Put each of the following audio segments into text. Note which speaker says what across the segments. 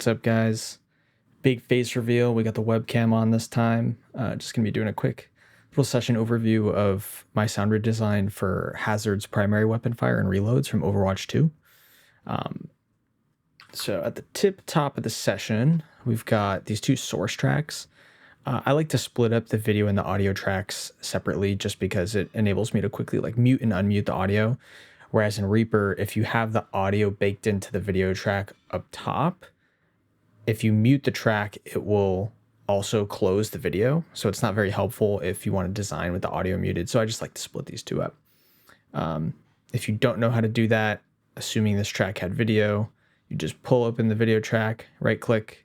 Speaker 1: What's up, guys? Big face reveal. We got the webcam on this time. Just gonna be doing a quick little session overview of my sound redesign for Hazard's primary weapon fire and reloads from Overwatch 2. So at the top of the session, we've got these two source tracks. I like to split up the video and the audio tracks separately just because it enables me to quickly like mute and unmute the audio. Whereas in Reaper, if you have the audio baked into the video track up top, if you mute the track, it will also close the video. So it's not very helpful if you want to design with the audio muted. So I just like to split these two up. If you don't know how to do that, assuming this track had video, you just pull open the video track, right click,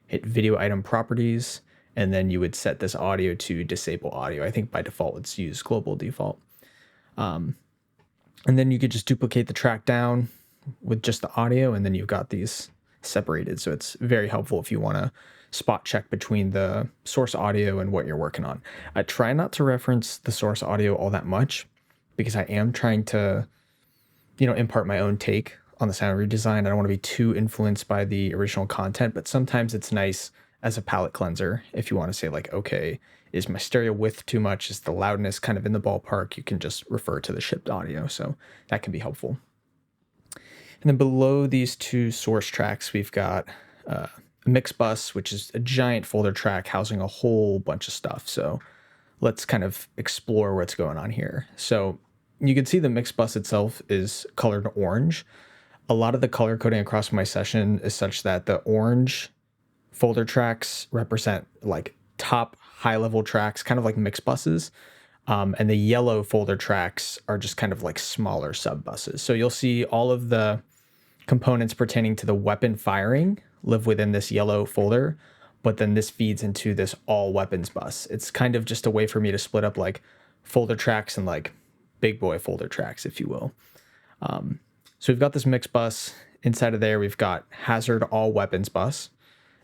Speaker 1: hit video item properties, and then you would set this audio to disable audio. I think by default it's used global default. And then you could just duplicate the track down with just the audio, and then you've got these separated. So it's very helpful if you want to spot check between the source audio and what you're working on. I try not to reference the source audio all that much because I am trying to, impart my own take on the sound redesign. I don't want to be too influenced by the original content, but sometimes it's nice as a palette cleanser if you want to say like, okay, is my stereo width too much? Is the loudness kind of in the ballpark? You can just refer to the shipped audio. So that can be helpful. And then below these two source tracks, we've got a mix bus, which is a giant folder track housing a whole bunch of stuff. So let's kind of explore what's going on here. So you can see the mix bus itself is colored orange. A lot of the color coding across my session is such that the orange folder tracks represent like top high level tracks, kind of like mix buses. And the yellow folder tracks are just kind of like smaller sub buses. So you'll see all of the components pertaining to the weapon firing live within this yellow folder, but then this feeds into this all weapons bus. It's kind of just a way for me to split up like folder tracks and like big boy folder tracks, if you will. So we've got this mix bus. Inside of there, we've got Hazard all weapons bus.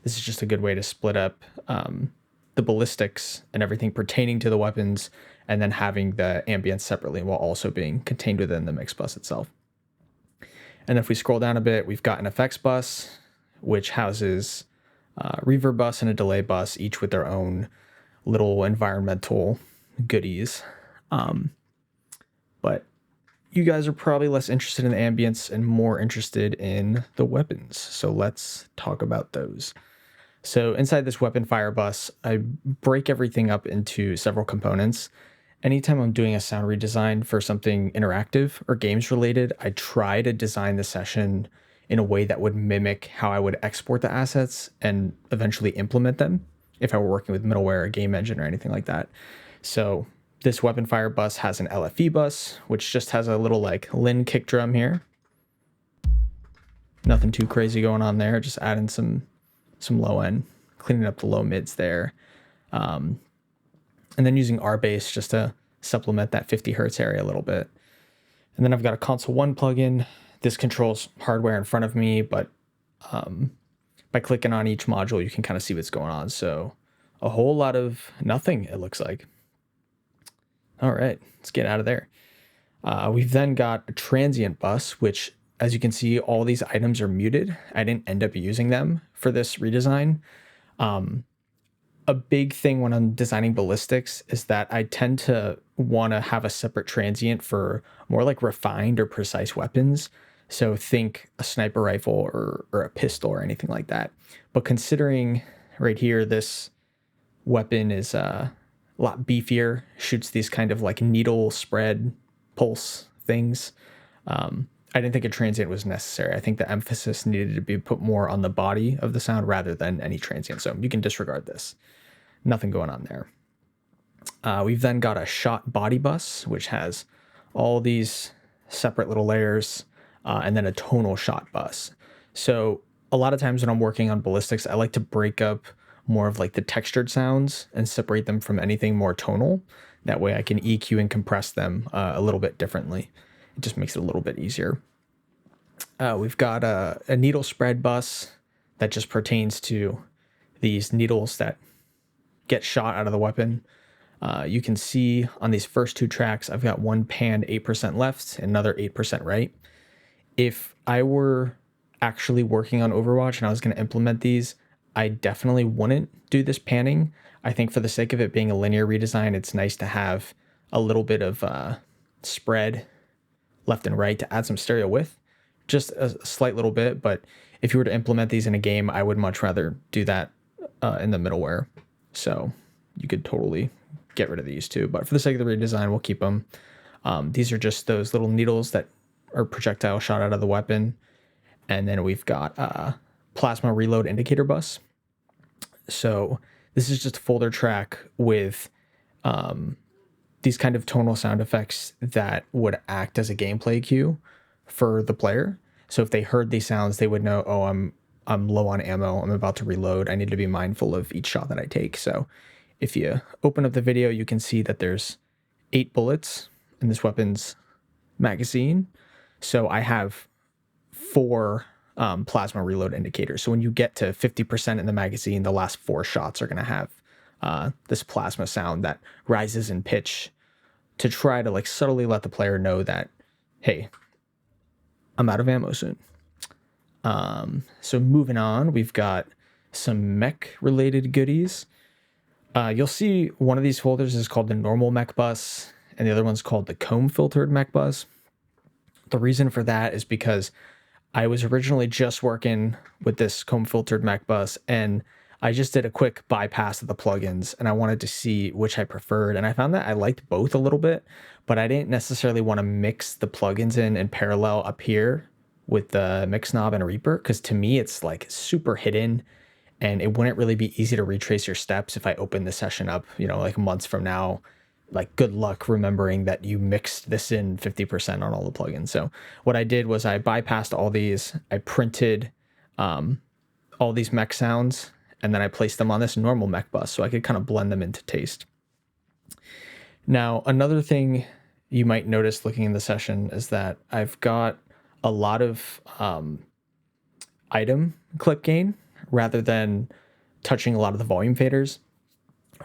Speaker 1: This is just a good way to split up the ballistics and everything pertaining to the weapons, and then having the ambience separately while also being contained within the mix bus itself. And if we scroll down a bit, we've got an effects bus, which houses reverb bus and a delay bus, each with their own little environmental goodies. But you guys are probably less interested in the ambience and more interested in the weapons. So let's talk about those. So inside this weapon fire bus, I break everything up into several components. Anytime I'm doing a sound redesign for something interactive or games related, I try to design the session in a way that would mimic how I would export the assets and eventually implement them if I were working with middleware or game engine or anything like that. So this weapon fire bus has an LFE bus, which just has a little like Lin kick drum here. Nothing too crazy going on there, just adding some low end, cleaning up the low mids there. And then using R-Bass just to supplement that 50 hertz area a little bit. And then I've got a Console 1 plugin. This controls hardware in front of me, but by clicking on each module, you can kind of see what's going on. So a whole lot of nothing, it looks like. All right, let's get out of there. We've then got a transient bus, which, as you can see, all these items are muted. I didn't end up using them for this redesign. A big thing when I'm designing ballistics is that I tend to want to have a separate transient for more like refined or precise weapons. So think a sniper rifle or a pistol or anything like that. But considering right here, this weapon is a lot beefier, shoots these kind of like needle spread pulse things. I didn't think a transient was necessary. I think the emphasis needed to be put more on the body of the sound rather than any transient. So you can disregard this. Nothing going on there. We've then got a shot body bus, which has all these separate little layers, and then a tonal shot bus. So a lot of times when I'm working on ballistics, I like to break up more of like the textured sounds and separate them from anything more tonal. That way I can EQ and compress them a little bit differently. It just makes it a little bit easier. We've got a needle spread bus that just pertains to these needles that get shot out of the weapon. You can see on these first two tracks, I've got one panned 8% left, another 8% right. If I were actually working on Overwatch and I was going to implement these, I definitely wouldn't do this panning. I think for the sake of it being a linear redesign, it's nice to have a little bit of spread left and right to add some stereo width, just a slight little bit. But if you were to implement these in a game, I would much rather do that in the middleware. So you could totally get rid of these too. But for the sake of the redesign, we'll keep them. These are just those little needles that are projectile shot out of the weapon. And then we've got plasma reload indicator bus. So this is just a folder track with these kind of tonal sound effects that would act as a gameplay cue for the player. So if they heard these sounds, they would know, oh, I'm low on ammo. I'm about to reload. I need to be mindful of each shot that I take. So if you open up the video, you can see that there's 8 bullets in this weapon's magazine. So I have 4 plasma reload indicators. So when you get to 50% in the magazine, the last 4 shots are going to have this plasma sound that rises in pitch to try to like subtly let the player know that, hey, I'm out of ammo soon. So moving on, we've got some mech related goodies. You'll see one of these folders is called the normal mech bus and the other one's called the comb filtered mech bus. The reason for that is because I was originally just working with this comb filtered mech bus and I just did a quick bypass of the plugins and I wanted to see which I preferred. And I found that I liked both a little bit, but I didn't necessarily want to mix the plugins in parallel up here with the mix knob and Reaper. Cause to me, it's like super hidden and it wouldn't really be easy to retrace your steps if I open the session up, you know, like months from now. Like good luck remembering that you mixed this in 50% on all the plugins. So what I did was I bypassed all these, I printed all these mech sounds, and then I placed them on this normal mech bus so I could kind of blend them into taste. Now, another thing you might notice looking in the session is that I've got a lot of item clip gain rather than touching a lot of the volume faders.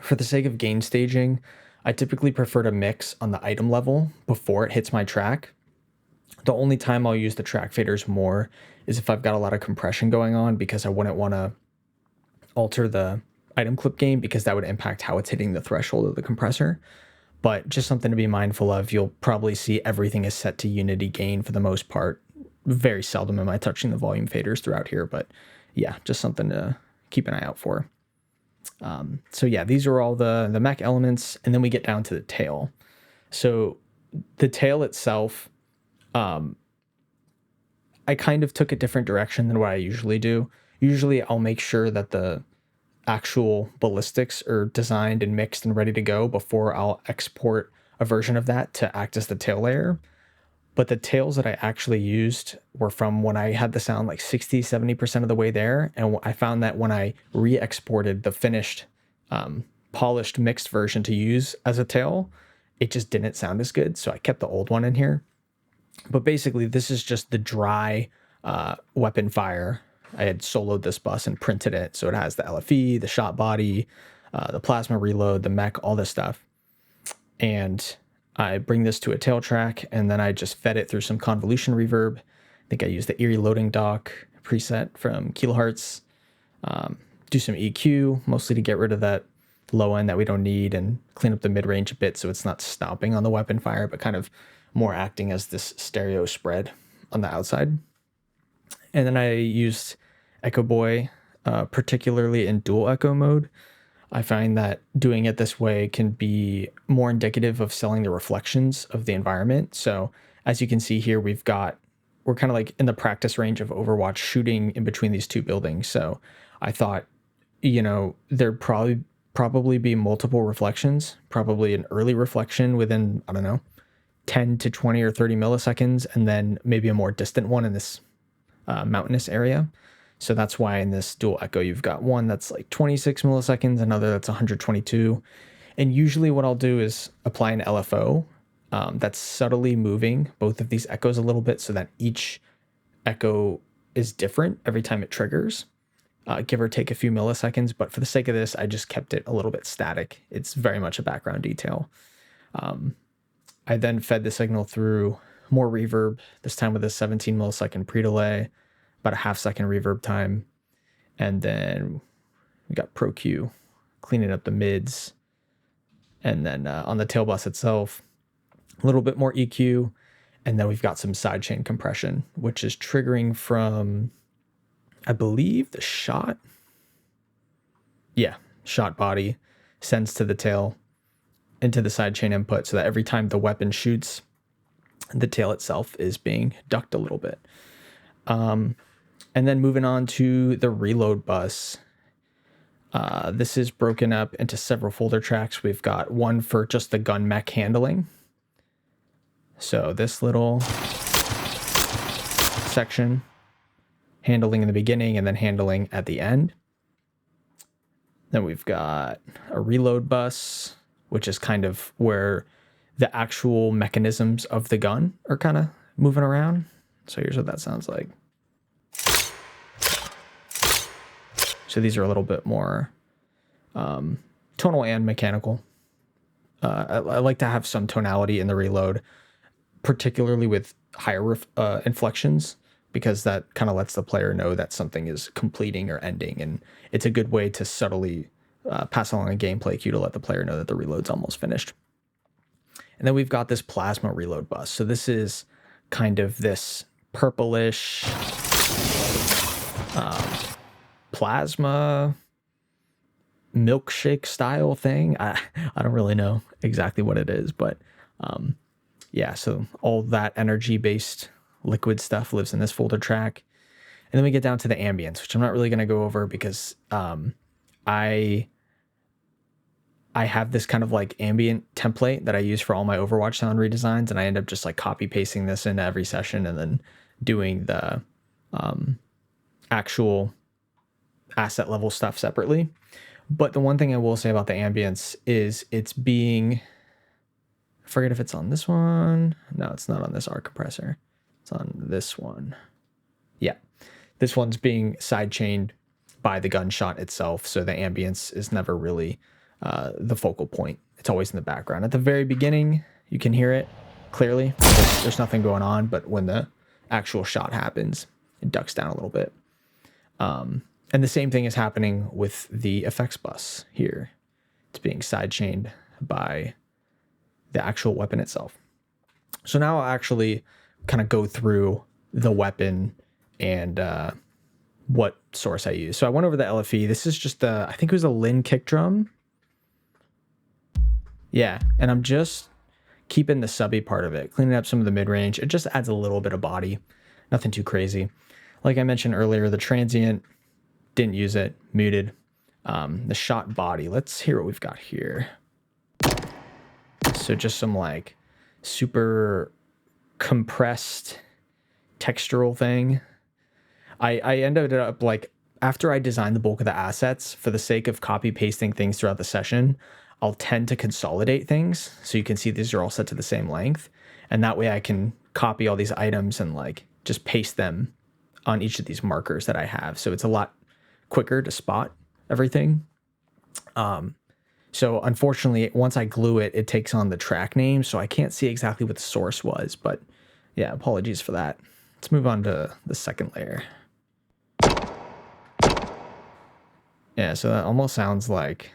Speaker 1: For the sake of gain staging, I typically prefer to mix on the item level before it hits my track. The only time I'll use the track faders more is if I've got a lot of compression going on because I wouldn't want to alter the item clip gain because that would impact how it's hitting the threshold of the compressor. But just something to be mindful of, you'll probably see everything is set to unity gain for the most part. Very seldom am I touching the volume faders throughout here, but yeah, just something to keep an eye out for. So yeah, these are all the mech elements, and then we get down to the tail. So the tail itself, I kind of took a different direction than what I usually do. Usually I'll make sure that the actual ballistics are designed and mixed and ready to go before I'll export a version of that to act as the tail layer. But the tails that I actually used were from when I had the sound like 60, 70% of the way there. And I found that when I re-exported the finished, polished mixed version to use as a tail, it just didn't sound as good. So I kept the old one in here. But basically, this is just the dry weapon fire. I had soloed this bus and printed it. So it has the LFE, the shot body, the plasma reload, the mech, all this stuff. And I bring this to a tail track, and then I just fed it through some convolution reverb. I think I used the Eerie Loading Dock preset from Kilohertz. Do some EQ, mostly to get rid of that low end that we don't need and clean up the mid-range a bit so it's not stomping on the weapon fire, but kind of more acting as this stereo spread on the outside. And then I used Echo Boy, particularly in dual echo mode. I find that doing it this way can be more indicative of selling the reflections of the environment. So as you can see here, we're kind of like in the practice range of Overwatch shooting in between these two buildings. So I thought, you know, there'd probably be multiple reflections, probably an early reflection within, I don't know, 10 to 20 or 30 milliseconds, and then maybe a more distant one in this mountainous area. So that's why in this dual echo, you've got one that's like 26 milliseconds, another that's 122. And usually what I'll do is apply an LFO that's subtly moving both of these echoes a little bit so that each echo is different every time it triggers, give or take a few milliseconds. But for the sake of this, I just kept it a little bit static. It's very much a background detail. I then fed the signal through more reverb, this time with a 17 millisecond pre-delay, about a half-second reverb time. And then we got Pro Q cleaning up the mids. And then on the tail bus itself, a little bit more EQ. And then we've got some sidechain compression, which is triggering from, I believe, the shot. Yeah, shot body sends to the tail into the sidechain input so that every time the weapon shoots, the tail itself is being ducked a little bit. And then moving on to the reload bus. This is broken up into several folder tracks. We've got one for just the gun mech handling. So this little section, handling in the beginning and then handling at the end. Then we've got a reload bus, which is kind of where the actual mechanisms of the gun are kind of moving around. So here's what that sounds like. So these are a little bit more tonal and mechanical. I like to have some tonality in the reload, particularly with higher inflections, because that kind of lets the player know that something is completing or ending. And it's a good way to subtly pass along a gameplay cue to let the player know that the reload's almost finished. And then we've got this plasma reload bus. So this is kind of this purplish plasma milkshake style thing. I don't really know exactly what it is, but yeah, so all that energy based liquid stuff lives in this folder track. And then we get down to the ambience, which I'm not really going to go over because I have this kind of like ambient template that I use for all my Overwatch sound redesigns, and I end up just like copy pasting this into every session and then doing the actual asset level stuff separately. But the one thing I will say about the ambience is it's being, I forget if it's on this one. No, it's not on this arc compressor. It's on this one. Yeah, this one's being sidechained by the gunshot itself, so the ambience is never really the focal point. It's always in the background. At the very beginning, you can hear it clearly. There's nothing going on, but when the actual shot happens, it ducks down a little bit. And the same thing is happening with the effects bus here. It's being sidechained by the actual weapon itself. So now I'll actually kind of go through the weapon and what source I use. So I went over the LFE. This is just I think it was a Lin kick drum. Yeah, and I'm just keeping the subby part of it, cleaning up some of the mid-range. It just adds a little bit of body, nothing too crazy. Like I mentioned earlier, the transient, didn't use it, muted. The shot body, let's hear what we've got here. So just some like super compressed textural thing. I ended up like, after I designed the bulk of the assets, for the sake of copy pasting things throughout the session, I'll tend to consolidate things. So you can see these are all set to the same length. And that way I can copy all these items and like just paste them on each of these markers that I have. So it's a lot quicker to spot everything. So unfortunately, once I glue it, it takes on the track name. So I can't see exactly what the source was, but yeah, apologies for that. Let's move on to the second layer. Yeah, so that almost sounds like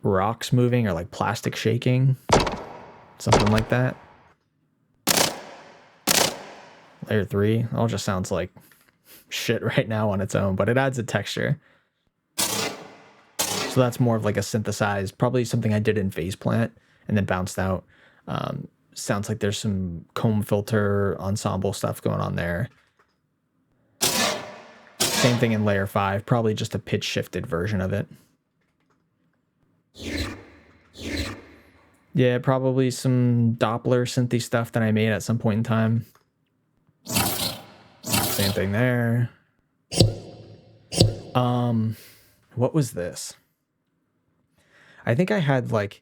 Speaker 1: rocks moving or like plastic shaking, something like that. Layer 3 all just sounds like shit right now on its own, but it adds a texture. So that's more of like a synthesized, probably something I did in phase plant and then bounced out. Sounds like there's some comb filter ensemble stuff going on there. Same thing in layer 5, probably just a pitch shifted version of it. Yeah, probably some Doppler synthy stuff that I made at some point in time. Same thing there. What was this? I think I had like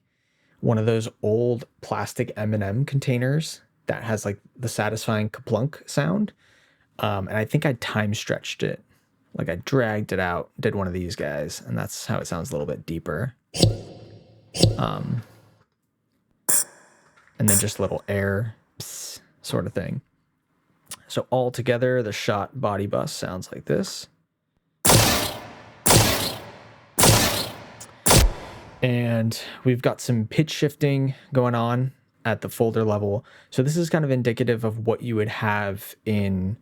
Speaker 1: one of those old plastic M&M containers that has like the satisfying kaplunk sound. And I think I time stretched it. Like I dragged it out, did one of these guys, and that's how it sounds a little bit deeper. And then just a little air sort of thing. So all together, the shot body bus sounds like this. And we've got some pitch shifting going on at the folder level. So this is kind of indicative of what you would have in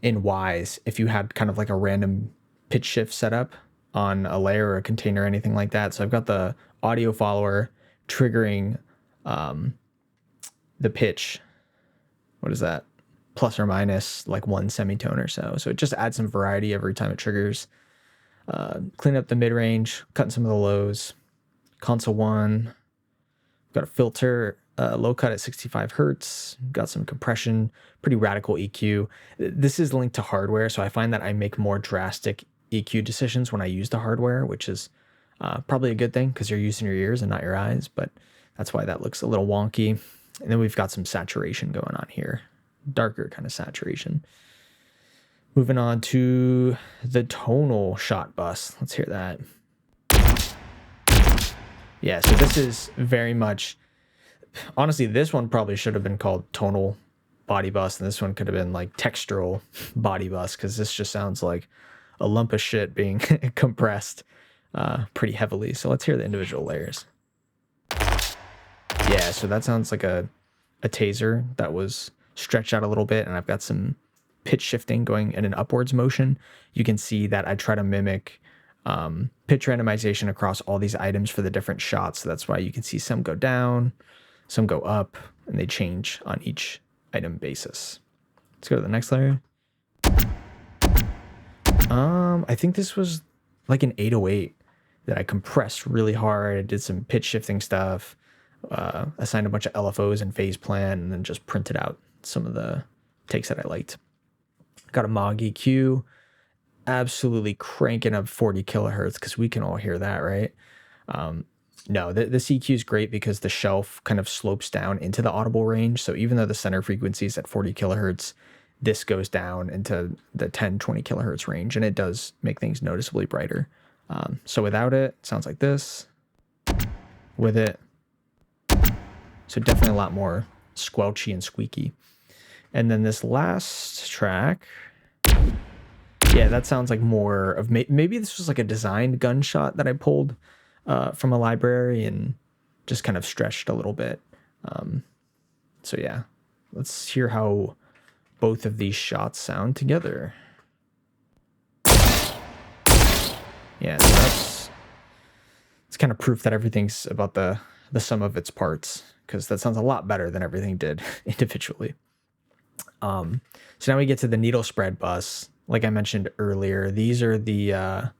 Speaker 1: Wise if you had kind of like a random pitch shift setup on a layer or a container or anything like that. So I've got the audio follower triggering the pitch. What is that? Plus or minus like 1 semitone or so. So it just adds some variety every time it triggers. Clean up the mid-range, cutting some of the lows. Console 1, got a filter, low cut at 65 hertz, got some compression, pretty radical EQ. This is linked to hardware, so I find that I make more drastic EQ decisions when I use the hardware, which is probably a good thing because you're using your ears and not your eyes, but that's why that looks a little wonky. And then we've got some saturation going on here, darker kind of saturation. Moving on to the tonal shot bus. Let's hear that. Yeah, so this is very much, honestly, this one probably should have been called tonal body bus, and this one could have been like textural body bus, because this just sounds like a lump of shit being compressed pretty heavily. So let's hear the individual layers. Yeah, so that sounds like a taser that was stretched out a little bit, and I've got some pitch shifting going in an upwards motion. You can see that I try to mimic pitch randomization across all these items for the different shots. So that's why you can see some go down, some go up, and they change on each item basis. Let's go to the next layer. I think this was like an 808 that I compressed really hard. I did some pitch shifting stuff, assigned a bunch of LFOs and phase plan, and then just printed out some of the takes that I liked. Got a Mog EQ. Absolutely cranking up 40 kilohertz because we can all hear that, right? No, this EQ is great because the shelf kind of slopes down into the audible range. So even though the center frequency is at 40 kilohertz, this goes down into the 10, 20 kilohertz range, and it does make things noticeably brighter. So without it, it sounds like this. With it, so definitely a lot more squelchy and squeaky. And then this last track, yeah, that sounds like more of maybe this was like a designed gunshot that I pulled from a library and just kind of stretched a little bit. So yeah, let's hear how both of these shots sound together. Yeah, so it's kind of proof that everything's about the sum of its parts, because that sounds a lot better than everything did individually. So now we get to the needle spread bus. Like I mentioned earlier, these are the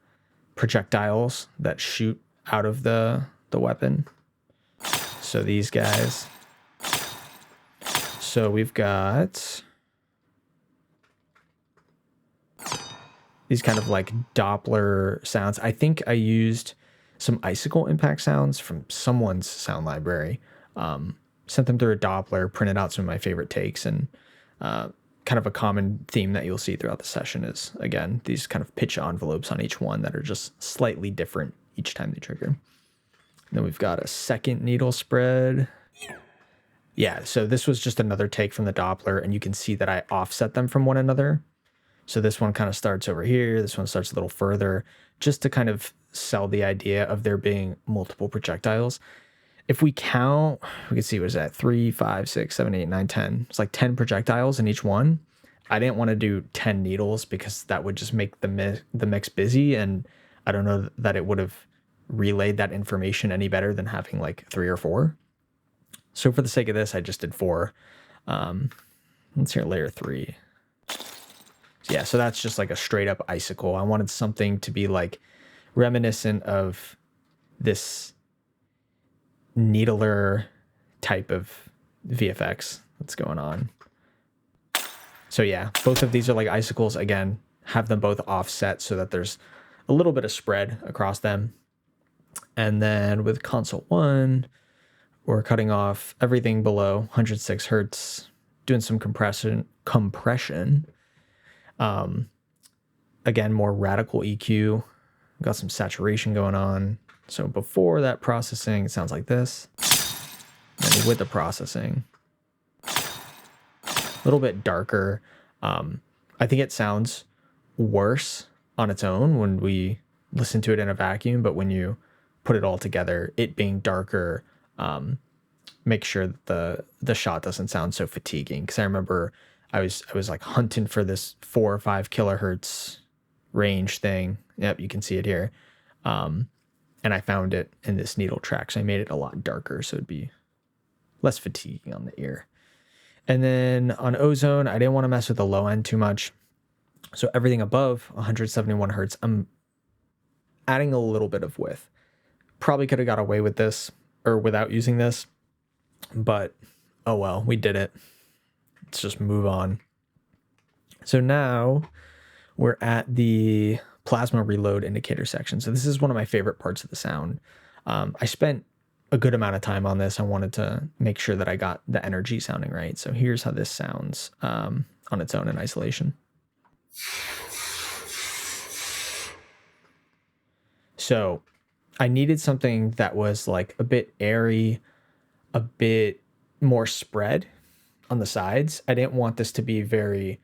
Speaker 1: projectiles that shoot out of the weapon. So these guys. So we've got these kind of like Doppler sounds. I think I used some icicle impact sounds from someone's sound library. Sent them through a Doppler, printed out some of my favorite takes, and kind of a common theme that you'll see throughout the session is, again, these kind of pitch envelopes on each one that are just slightly different each time they trigger. And then we've got a second needle spread. Yeah, so this was just another take from the Doppler, and you can see that I offset them from one another. So this one kind of starts over here, this one starts a little further, just to kind of sell the idea of there being multiple projectiles. If we count, we can see what is that, 3, 5, 6, 7, 8, 9, 10. It's like 10 projectiles in each one. I didn't want to do 10 needles because that would just make the mix busy, and I don't know that it would have relayed that information any better than having like 3 or 4. So for the sake of this, I just did 4. Let's hear layer 3. So yeah, so that's just like a straight up icicle. I wanted something to be like reminiscent of this needler type of VFX that's going on. So yeah, both of these are like icicles. Again, have them both offset so that there's a little bit of spread across them. And then with console 1, we're cutting off everything below 106 hertz, doing some compression. Again, more radical EQ. Got some saturation going on. So before that processing, it sounds like this. And with the processing, a little bit darker. I think it sounds worse on its own when we listen to it in a vacuum, but when you put it all together, it being darker, make sure that the shot doesn't sound so fatiguing. Because I remember I was like hunting for this 4 or 5 kilohertz range thing. Yep, you can see it here. And I found it in this needle track, so I made it a lot darker so it'd be less fatiguing on the ear. And then on Ozone, I didn't want to mess with the low end too much. So everything above 171 hertz, I'm adding a little bit of width. Probably could have got away with this or without using this, but oh well, we did it. Let's just move on. So now we're at the plasma reload indicator section. So this is one of my favorite parts of the sound. I spent a good amount of time on this. I wanted to make sure that I got the energy sounding right. So here's how this sounds on its own in isolation. So I needed something that was like a bit airy, a bit more spread on the sides. I didn't want this to be very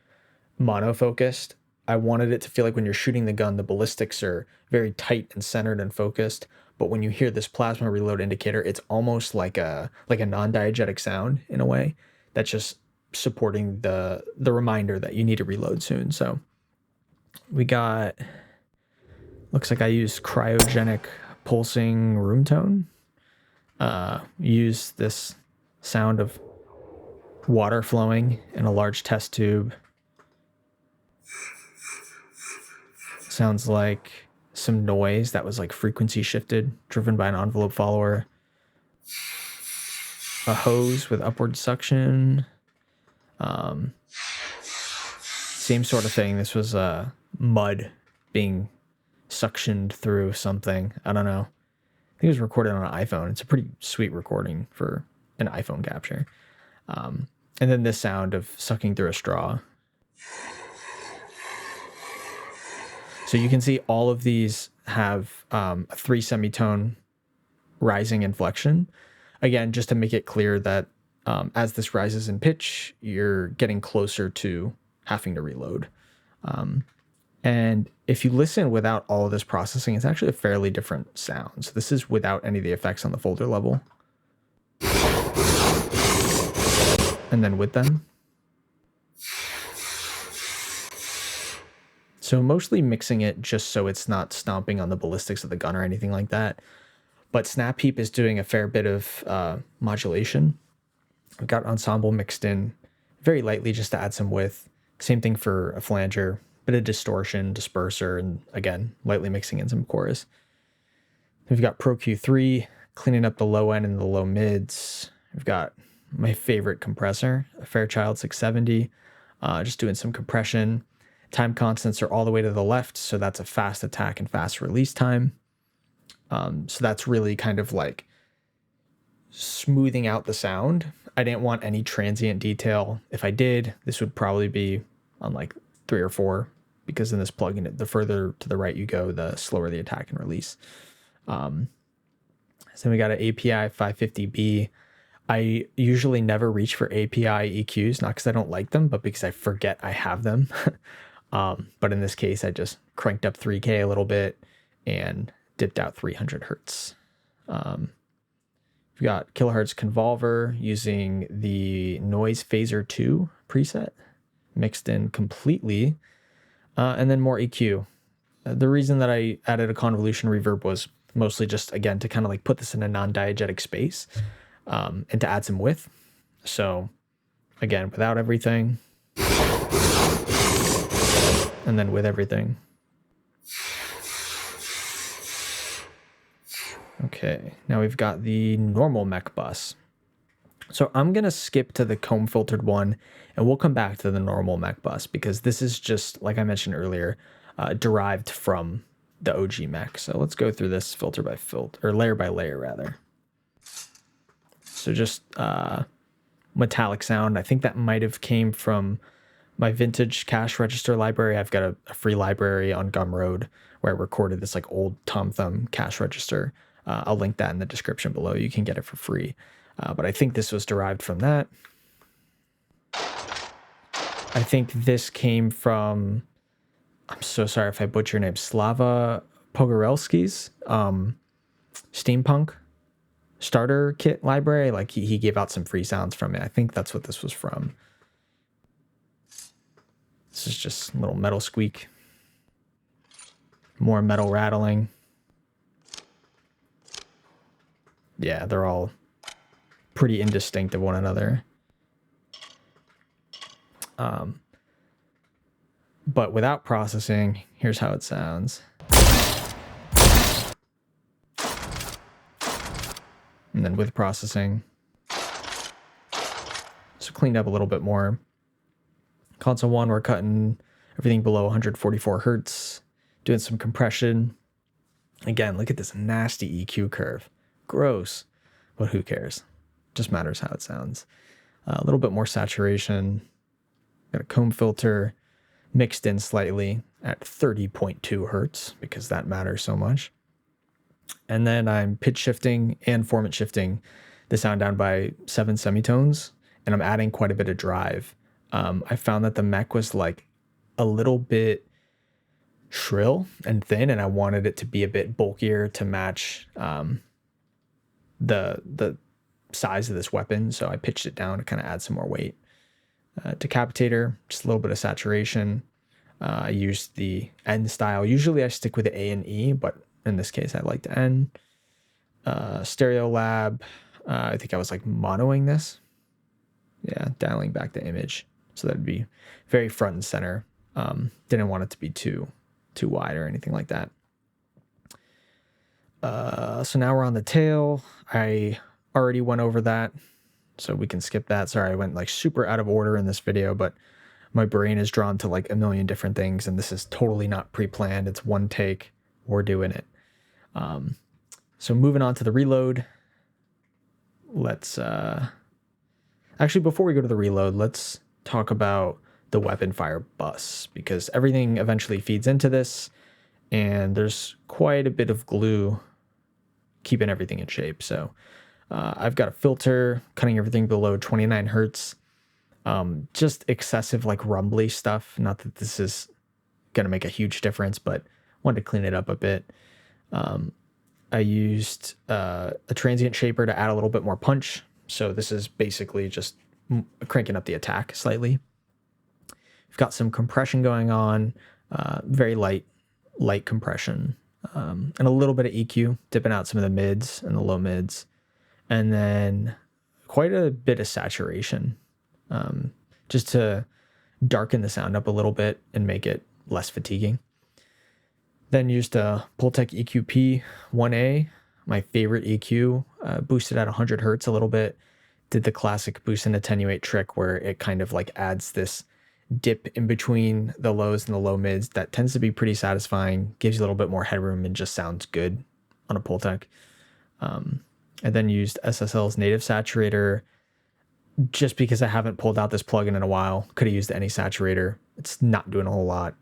Speaker 1: monofocused. I wanted it to feel like when you're shooting the gun, the ballistics are very tight and centered and focused. But when you hear this plasma reload indicator, it's almost like a non-diegetic sound in a way that's just supporting the reminder that you need to reload soon. So we got, looks like I used cryogenic pulsing room tone. Use this sound of water flowing in a large test tube. Sounds like some noise that was like frequency shifted, driven by an envelope follower. A hose with upward suction. Same sort of thing. This was mud being suctioned through something. I don't know. I think it was recorded on an iPhone. It's a pretty sweet recording for an iPhone capture. And then this sound of sucking through a straw. So you can see all of these have a 3 semitone rising inflection. Again, just to make it clear that as this rises in pitch, you're getting closer to having to reload. And if you listen without all of this processing, it's actually a fairly different sound. So this is without any of the effects on the folder level. And then with them. So mostly mixing it just so it's not stomping on the ballistics of the gun or anything like that. But Snap Heap is doing a fair bit of modulation. I've got ensemble mixed in very lightly just to add some width. Same thing for a flanger, bit of distortion, disperser, and again, lightly mixing in some chorus. We've got Pro Q3, cleaning up the low end and the low mids. We've got my favorite compressor, a Fairchild 670, just doing some compression. Time constants are all the way to the left, so that's a fast attack and fast release time. So that's really kind of like smoothing out the sound. I didn't want any transient detail. If I did, this would probably be on like 3 or 4, because in this plugin, the further to the right you go, the slower the attack and release. So we got an API 550B. I usually never reach for API EQs, not because I don't like them, but because I forget I have them. But in this case, I just cranked up 3K a little bit and dipped out 300 hertz. We've got kilohertz convolver using the Noise Phaser 2 preset, mixed in completely, and then more EQ. The reason that I added a convolution reverb was mostly just, again, to kind of like put this in a non-diegetic space, and to add some width. So again, without everything, and then with everything. Okay, now we've got the normal mech bus. So I'm going to skip to the comb filtered one, and we'll come back to the normal mech bus, because this is just, like I mentioned earlier, derived from the OG mech. So let's go through this filter by filter, or layer by layer rather. So just metallic sound. I think that might have came from my vintage cash register library. I've got a free library on Gumroad where I recorded this like old Tom Thumb cash register. I'll link that in the description below. You can get it for free. But I think this was derived from that. I think this came from, I'm so sorry if I butcher your name, Slava Pogorelski's steampunk starter kit library. Like he gave out some free sounds from it. I think that's what this was from. This is just a little metal squeak. More metal rattling. Yeah, they're all pretty indistinct of one another. But without processing, here's how it sounds. And then with processing, so cleaned up a little bit more. Console 1, we're cutting everything below 144 hertz, doing some compression. Again, look at this nasty EQ curve. Gross, but who cares? Just matters how it sounds. A little bit more saturation. Got a comb filter mixed in slightly at 30.2 hertz because that matters so much. And then I'm pitch shifting and formant shifting the sound down by 7 semitones, and I'm adding quite a bit of drive. I found that the mech was like a little bit shrill and thin, and I wanted it to be a bit bulkier to match the size of this weapon, so I pitched it down to kind of add some more weight. Decapitator, just a little bit of saturation. I used the N style. Usually I stick with the A and E, but in this case I liked N. Stereo Lab, I think I was like monoing this. Yeah, dialing back the image. So that'd be very front and center. Didn't want it to be too wide or anything like that. So now we're on the tail. I already went over that, so we can skip that. Sorry, I went like super out of order in this video, but my brain is drawn to like a million different things, and this is totally not pre-planned. It's one take. We're doing it. So moving on to the reload. Let's actually, before we go to the reload, let's talk about the weapon fire bus, because everything eventually feeds into this, and there's quite a bit of glue keeping everything in shape. So I've got a filter cutting everything below 29 hertz. Just excessive like rumbly stuff. Not that this is going to make a huge difference, but wanted to clean it up a bit. I used a transient shaper to add a little bit more punch. So this is basically just cranking up the attack slightly. We've got some compression going on, very light compression, and a little bit of EQ, dipping out some of the mids and the low mids, and then quite a bit of saturation, just to darken the sound up a little bit and make it less fatiguing. Then used a Pultec EQP 1A, my favorite EQ, boosted at 100 hertz a little bit. Did the classic boost and attenuate trick where it kind of like adds this dip in between the lows and the low mids that tends to be pretty satisfying, gives you a little bit more headroom, and just sounds good on a Pultec. I then used SSL's native saturator just because I haven't pulled out this plugin in a while. Could have used any saturator. It's not doing a whole lot.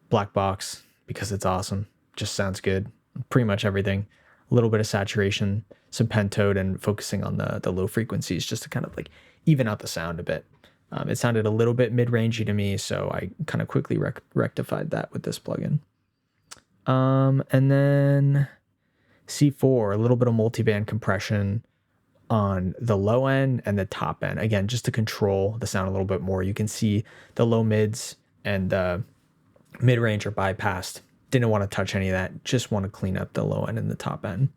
Speaker 1: Black box because it's awesome. Just sounds good. Pretty much everything. A little bit of saturation, some pentode, and focusing on the low frequencies just to kind of like even out the sound a bit. It sounded a little bit mid-rangey to me, so I kind of quickly rectified that with this plugin. And then C4, a little bit of multiband compression on the low end and the top end. Again, just to control the sound a little bit more. You can see the low mids and the mid-range are bypassed. Didn't want to touch any of that. Just want to clean up the low end and the top end.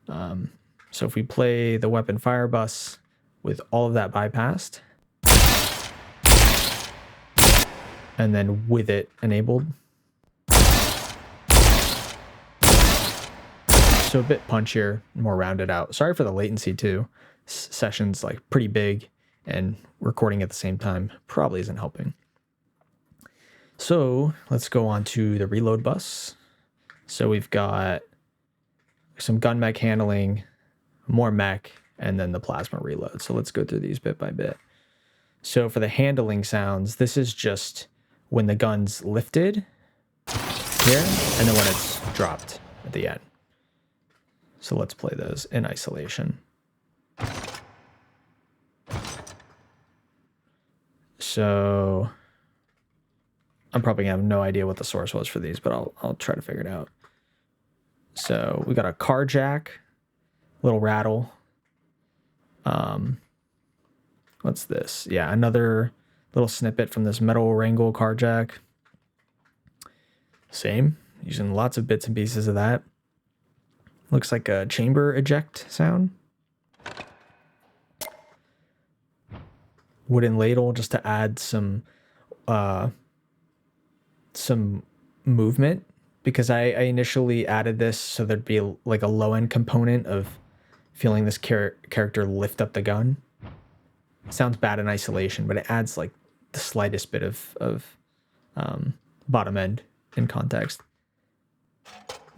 Speaker 1: So if we play the weapon fire bus with all of that bypassed, and then with it enabled, so a bit punchier, more rounded out. Sorry for the latency too. Session's like pretty big, and recording at the same time probably isn't helping. So let's go on to the reload bus. So we've got some gun mech handling, more mech, and then the plasma reload. So let's go through these bit by bit. So for the handling sounds, this is just when the gun's lifted here, and then when it's dropped at the end. So let's play those in isolation. So I'm probably gonna have no idea what the source was for these, but I'll try to figure it out. So we got a car jack, little rattle. What's this? Yeah, another little snippet from this metal wrangle car jack. Same, using lots of bits and pieces of that. Looks like a chamber eject sound. Wooden ladle just to add some movement, because I initially added this so there'd be like a low end component of feeling this character lift up the gun. Sounds bad in isolation, but it adds like the slightest bit of bottom end in context.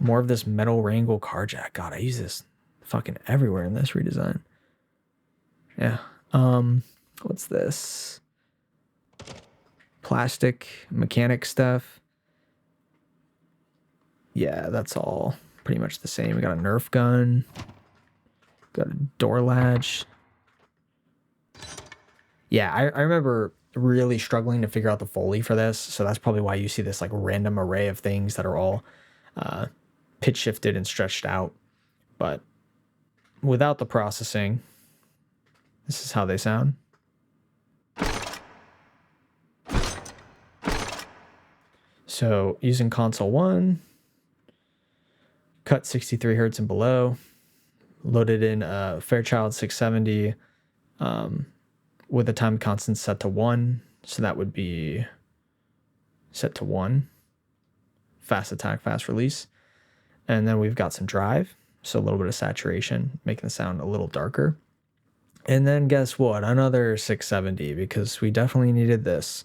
Speaker 1: More of this metal wrangle car jack. God, I use this fucking everywhere in this redesign. Yeah. What's this? Plastic mechanic stuff. Yeah, that's all pretty much the same. We got a Nerf gun. Got a door latch. Yeah, I remember really struggling to figure out the Foley for this. So that's probably why you see this like random array of things that are all pitch shifted and stretched out. But without the processing, this is how they sound. So using console 1, cut 63 hertz and below, loaded in Fairchild 670 with a time constant set to 1. So that would be set to 1. Fast attack, fast release. And then we've got some drive, so a little bit of saturation, making the sound a little darker. And then guess what? Another 670, because we definitely needed this.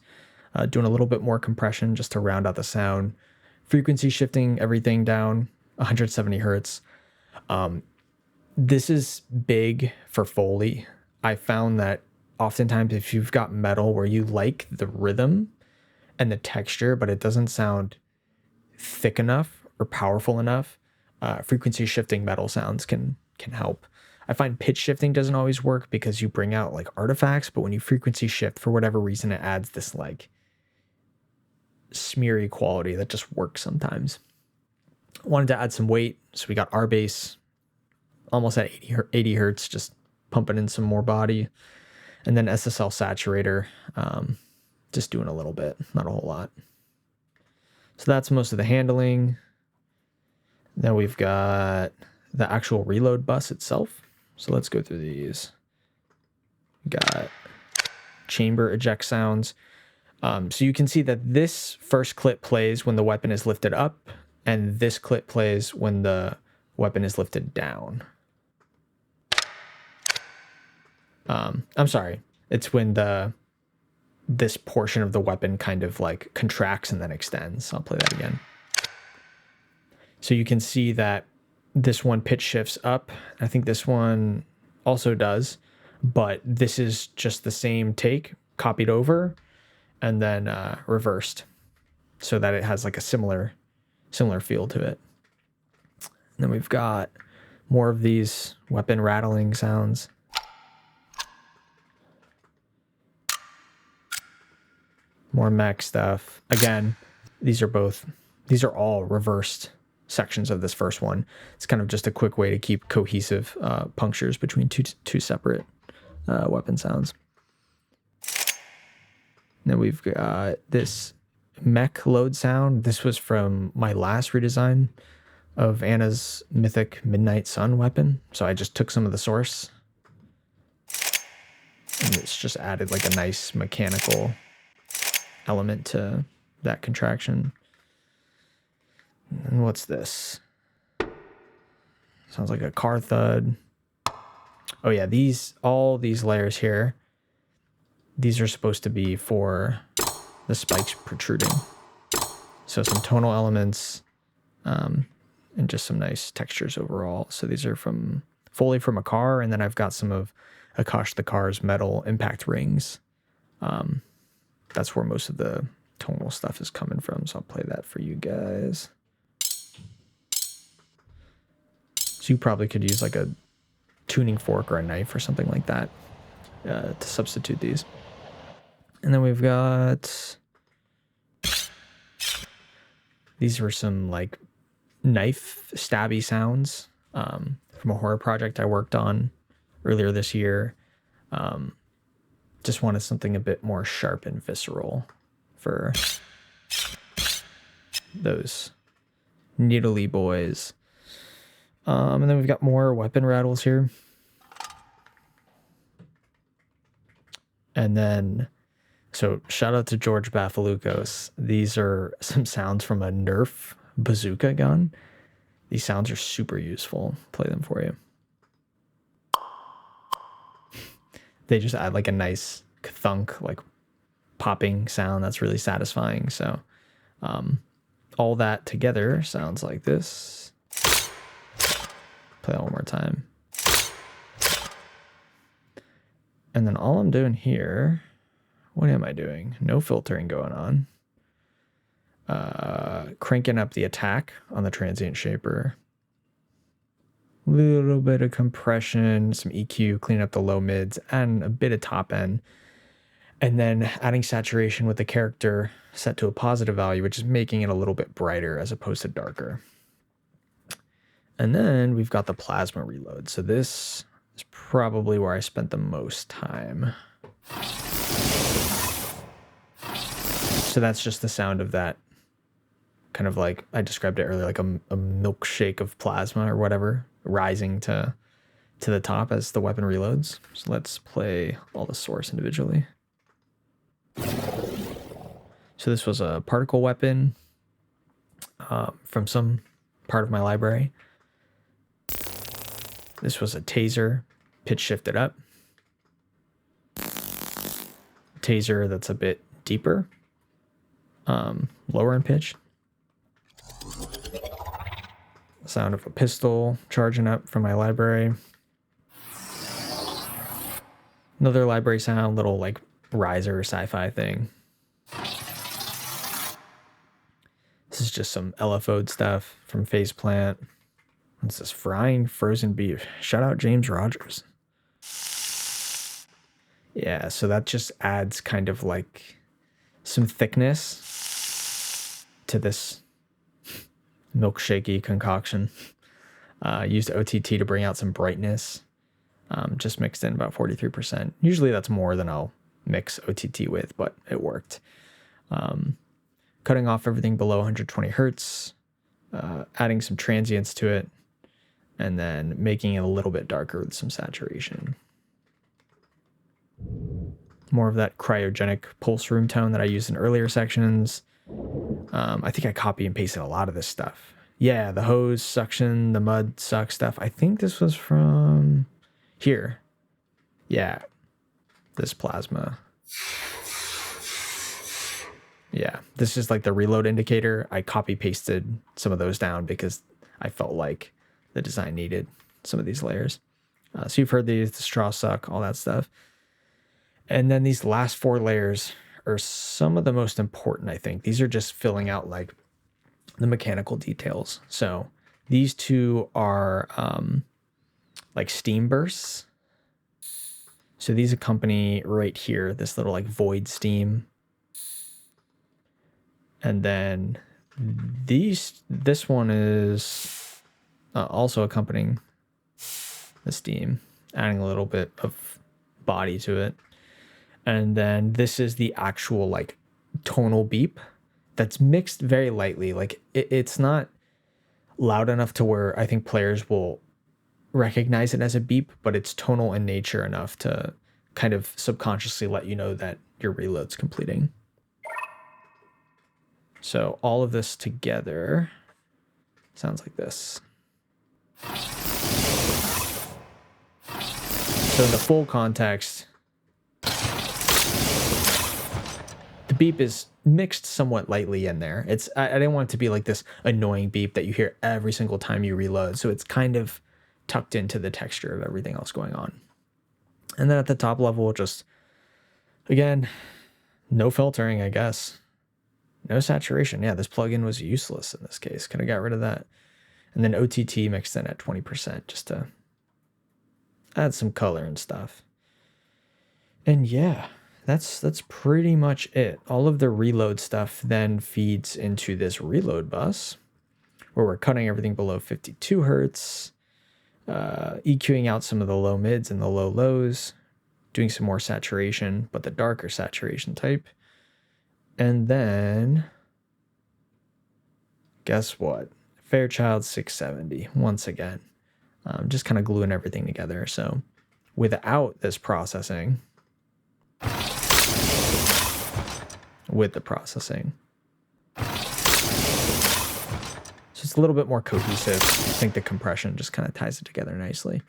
Speaker 1: Doing a little bit more compression just to round out the sound. Frequency shifting everything down 170 hertz. This is big for Foley. I found that oftentimes if you've got metal where you like the rhythm and the texture, but it doesn't sound thick enough or powerful enough, frequency shifting metal sounds can help. I find pitch shifting doesn't always work because you bring out like artifacts, but when you frequency shift, for whatever reason, it adds this like smeary quality that just works sometimes. Wanted to add some weight, so we got our bass almost at 80 hertz, just pumping in some more body. And then SSL saturator, just doing a little bit, not a whole lot. So that's most of the handling. Then we've got the actual reload bus itself. So let's go through these. Got chamber eject sounds. So you can see that this first clip plays when the weapon is lifted up, and this clip plays when the weapon is lifted down. I'm sorry. It's when this portion of the weapon kind of like contracts and then extends. I'll play that again. So you can see that this one pitch shifts up. I think this one also does, but this is just the same take copied over and then reversed so that it has like a similar feel to it. And then we've got more of these weapon rattling sounds. More mech stuff. Again, these are all reversed sections of this first one. It's kind of just a quick way to keep cohesive punctures between two separate weapon sounds. Then we've got this mech load sound. This was from my last redesign of Anna's Mythic Midnight Sun weapon. So I just took some of the source and it's just added like a nice mechanical element to that contraction. And what's this? Sounds like a car thud. Oh yeah, all these layers here, these are supposed to be for the spikes protruding. So some tonal elements, and just some nice textures overall. So these are from Foley from a car, and then I've got some of Akash the Car's metal impact rings. That's where most of the tonal stuff is coming from. So I'll play that for you guys. So you probably could use like a tuning fork or a knife or something like that to substitute these. And then we've got, these were some like knife stabby sounds from a horror project I worked on earlier this year. Just wanted something a bit more sharp and visceral for those needly boys. And then we've got more weapon rattles here. And then, so shout out to George Bafalukos. These are some sounds from a Nerf bazooka gun. These sounds are super useful. Play them for you. They just add like a nice thunk, like popping sound that's really satisfying. So all that together sounds like this. Play that one more time. And then all I'm doing here, what am I doing? No filtering going on. Cranking up the attack on the transient shaper. Little bit of compression, some EQ, clean up the low mids, and a bit of top end. And then adding saturation with the character set to a positive value, which is making it a little bit brighter as opposed to darker. And then we've got the plasma reload. So this is probably where I spent the most time. So that's just the sound of that, kind of like I described it earlier, like a milkshake of plasma or whatever, rising to the top as the weapon reloads. So let's play all the source individually. So this was a particle weapon from some part of my library. This was a taser, pitch shifted up. Taser that's a bit deeper, lower in pitch. Sound of a pistol charging up from my library. Another library sound, little like riser sci-fi thing. This is just some LFO'd stuff from Faceplant. What's this? Frying frozen beef. Shout out James Rogers. Yeah, so that just adds kind of like some thickness to this milkshakey concoction. Used OTT to bring out some brightness. Just mixed in about 43%. Usually that's more than I'll mix OTT with, but it worked. Cutting off everything below 120 hertz, adding some transients to it, and then making it a little bit darker with some saturation. More of that cryogenic pulse room tone that I used in earlier sections. I think I copy and pasted a lot of this stuff. Yeah, the hose suction, the mud suck stuff. I think this was from here. Yeah, this plasma. Yeah, this is like the reload indicator. I copy pasted some of those down because I felt like the design needed some of these layers. So you've heard these, the straw suck, all that stuff. And then these last 4 layers are some of the most important, I think. These are just filling out like the mechanical details. So these 2 are like steam bursts. So these accompany right here, this little like void steam. And then this one is also accompanying the steam, adding a little bit of body to it. And then this is the actual like tonal beep that's mixed very lightly. Like it's not loud enough to where I think players will recognize it as a beep, but it's tonal in nature enough to kind of subconsciously let you know that your reload's completing. So all of this together sounds like this. So in the full context, the beep is mixed somewhat lightly in there. I didn't want it to be like this annoying beep that you hear every single time you reload. So it's kind of tucked into the texture of everything else going on. And then at the top level, just, again, no filtering, I guess. No saturation. Yeah, this plugin was useless in this case. Could have got rid of that. And then OTT mixed in at 20% just to add some color and stuff. And yeah, that's pretty much it. All of the reload stuff then feeds into this reload bus where we're cutting everything below 52 hertz, EQing out some of the low mids and the low lows, doing some more saturation, but the darker saturation type. And then, guess what? Fairchild 670, once again. Just kind of gluing everything together. So without this processing, with the processing. So it's a little bit more cohesive. I think the compression just kind of ties it together nicely.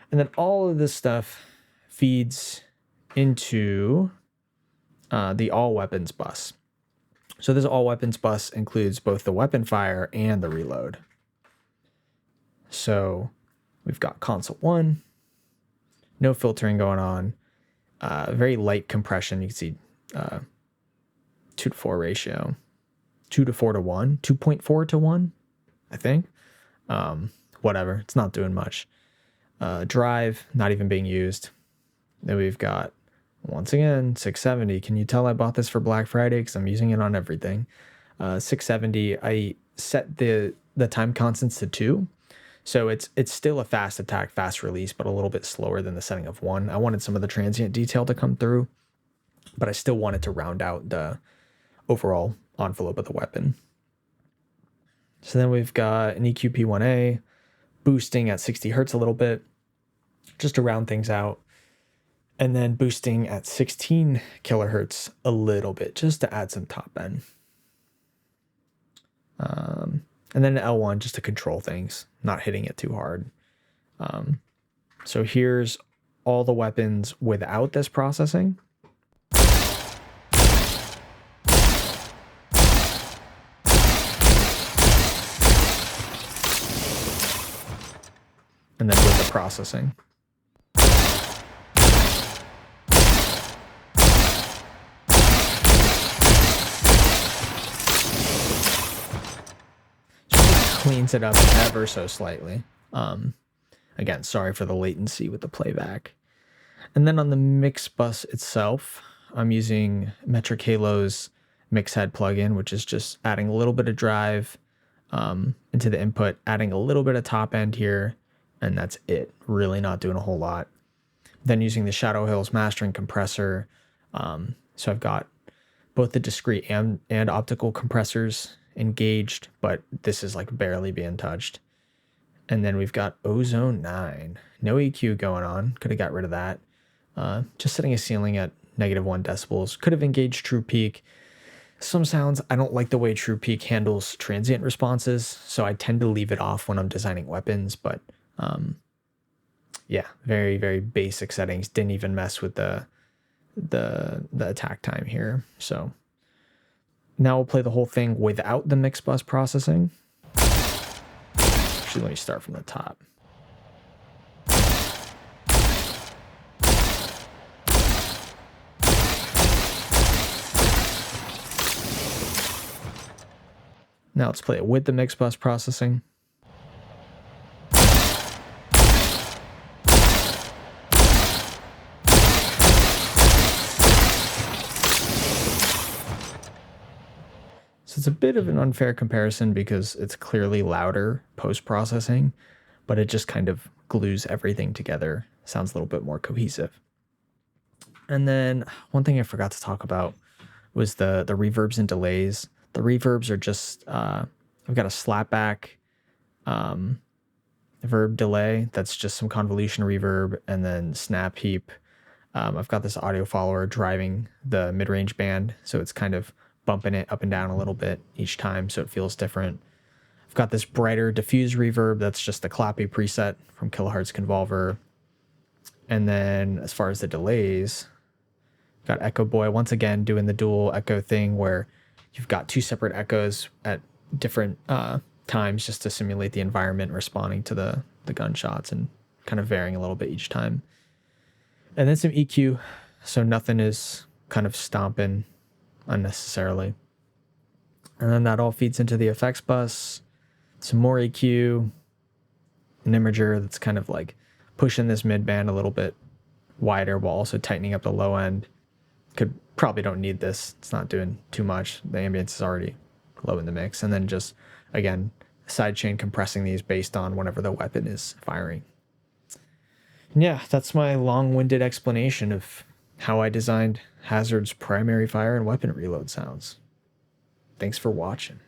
Speaker 1: And then all of this stuff feeds into the all weapons bus. So this all weapons bus includes both the weapon fire and the reload. So we've got console 1, no filtering going on, very light compression. You can see 2-to-4 ratio, 2-to-4-to-1, 2.4-to-1, I think. Whatever, it's not doing much. Drive, not even being used. Then we've got, once again, 670. Can you tell I bought this for Black Friday? Because I'm using it on everything. 670, I set the time constants to 2. So it's still a fast attack, fast release, but a little bit slower than the setting of 1. I wanted some of the transient detail to come through, but I still wanted to round out the overall envelope of the weapon. So then we've got an EQP1A, boosting at 60 hertz a little bit, just to round things out. And then boosting at 16 kilohertz a little bit, just to add some top end. And then an L1 just to control things, not hitting it too hard. So here's all the weapons without this processing. And then with the processing. Cleans it up ever so slightly. Again, sorry for the latency with the playback. And then on the mix bus itself, I'm using Metric Halo's mix head plugin, which is just adding a little bit of drive into the input, adding a little bit of top end here, and that's it. Really not doing a whole lot. Then using the Shadow Hills mastering compressor. So I've got both the discrete and optical compressors engaged, but this is like barely being touched. And then we've got Ozone 9. No EQ going on. Could have got rid of that. Just setting a ceiling at -1 decibels. Could have engaged True Peak. Some sounds, I don't like the way True Peak handles transient responses, so I tend to leave it off when I'm designing weapons, but yeah, very, very basic settings. Didn't even mess with the attack time here. So now we'll play the whole thing without the mix bus processing. Actually, let me start from the top. Now let's play it with the mix bus processing. So it's a bit of an unfair comparison because it's clearly louder post-processing, but it just kind of glues everything together. Sounds a little bit more cohesive. And then one thing I forgot to talk about was the reverbs and delays. The reverbs are just, I've got a slapback verb delay. That's just some convolution reverb, and then snap heap. I've got this audio follower driving the mid-range band, so it's kind of bumping it up and down a little bit each time, so it feels different. I've got this brighter diffuse reverb. That's just the clappy preset from Kilohertz Convolver. And then as far as the delays, got Echo Boy once again doing the dual echo thing where you've got 2 separate echoes at different times just to simulate the environment responding to the gunshots and kind of varying a little bit each time. And then some EQ, so nothing is kind of stomping unnecessarily. And then that all feeds into the effects bus. Some more EQ, an imager that's kind of like pushing this mid band a little bit wider while also tightening up the low end. could probably don't need this. It's not doing too much. The ambience is already low in the mix. And then just, again, sidechain compressing these based on whenever the weapon is firing. And yeah, that's my long-winded explanation of how I designed Hazard's primary fire and weapon reload sounds. Thanks for watching.